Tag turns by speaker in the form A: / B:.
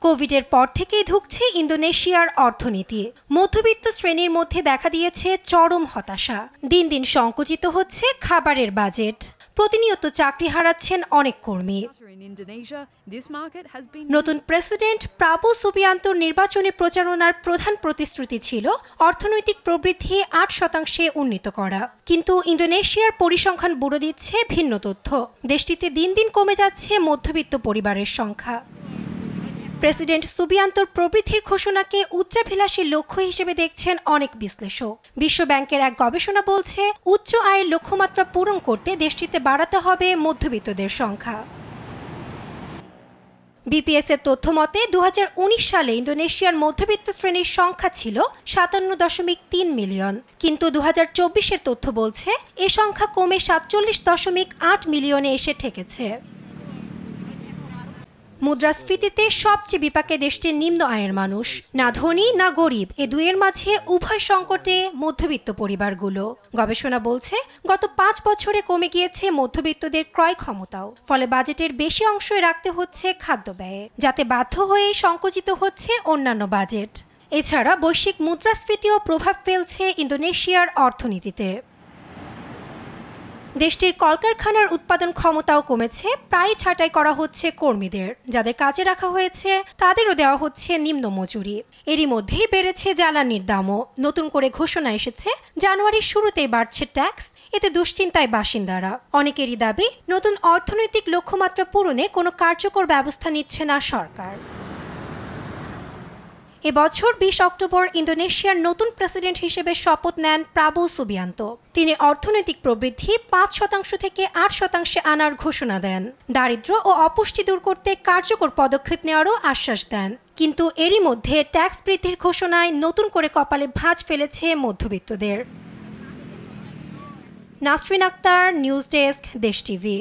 A: কোভিডের পর থেকেই ধুঁকছে ইন্দোনেশিয়ার অর্থনীতি। মধ্যবিত্ত শ্রেণীর মধ্যে দেখা দিয়েছে চরম হতাশা। দিন দিন সংকুচিত হচ্ছে খাবারের বাজেট। প্রতিনিয়ত চাকরি হারাচ্ছেন অনেক কর্মী। নতুন প্রেসিডেন্ট প্রাবো সুবিয়ান্তোর নির্বাচনী প্রচারণার প্রধান প্রতিশ্রুতি ছিল অর্থনৈতিক প্রবৃদ্ধি 8% উন্নীত করা। কিন্তু ইন্দোনেশিয়ার পরিসংখ্যান ব্যুরো দিচ্ছে ভিন্ন তথ্য। দেশটিতে দিন দিন কমে যাচ্ছে মধ্যবিত্ত পরিবারের সংখ্যা। প্রেসিডেন্ট সুবিয়ান্তোর প্রবৃদ্ধির ঘোষণাকে উচ্চাভিলাষী লক্ষ্য হিসেবে দেখছেন অনেক বিশ্লেষক। বিশ্ব ব্যাংকের এক গবেষণা বলছে, উচ্চ আয়ের লক্ষ্যমাত্রা পূরণ করতে দেশটিতে বাড়াতে হবে মধ্যবিত্তদের সংখ্যা। বিপিএস এর তথ্য মতে 2019 সালে ইন্দোনেশিয়ার মধ্যবিত্ত শ্রেণীর সংখ্যা ছিল 57.3 মিলিয়ন, কিন্তু 2024-এর তথ্য বলছে এ সংখ্যা কমে 47.8 মিলিয়নে এসে ঠেকেছে। মুদ্রাস্ফীতিতে সবচেয়ে বিপাকে দেশটির নিম্ন আয়ের মানুষ। না ধনী না গরিব, এ দুয়ের মাঝে উভয় সংকটে মধ্যবিত্ত পরিবারগুলো। গবেষণা বলছে, গত 5 বছরে কমে গিয়েছে মধ্যবিত্তদের ক্রয় ক্ষমতাও। ফলে বাজেটের বেশি অংশই রাখতে হচ্ছে খাদ্য ব্যয়ে, যাতে বাধ্য হয়ে সংকুচিত হচ্ছে অন্যান্য বাজেট। এছাড়া বৈশ্বিক মুদ্রাস্ফীতিও প্রভাব ফেলছে ইন্দোনেশিয়ার অর্থনীতিতে। দেশটির কলকারখানার উৎপাদন ক্ষমতাও কমেছে। প্রায় ছাঁটাই করা হচ্ছে কর্মীদের। যাদের কাজে রাখা হয়েছে তাদেরও দেওয়া হচ্ছে নিম্ন মজুরি। এরই মধ্যেই বেড়েছে জ্বালানির দামও। নতুন করে ঘোষণা এসেছে, জানুয়ারির শুরুতেই বাড়ছে ট্যাক্স। এতে দুশ্চিন্তায় বাসিন্দারা। অনেকেরই দাবি, নতুন অর্থনৈতিক লক্ষ্যমাত্রা পূরণে কোনো কার্যকর ব্যবস্থা নিচ্ছে না সরকার। এবছর 20 অক্টোবর ইন্দোনেশিয়ার নতুন প্রেসিডেন্ট হিসেবে শপথ নেন প্রাবো সুবিয়ান্তো। তিনি অর্থনৈতিক প্রবৃদ্ধি 5% থেকে 8% আনার ঘোষণা দেন। দারিদ্র্য ও অপুষ্টি দূর করতে কার্যকর পদক্ষেপ নেওয়ারও আশ্বাস দেন। কিন্তু এরই মধ্যে ট্যাক্স বৃদ্ধির ঘোষণায় নতুন করে কপালে ভাঁজ ফেলেছে মধ্যবিত্তদের। নাসরিন আক্তার, নিউজ ডেস্ক, দেশ টিভি।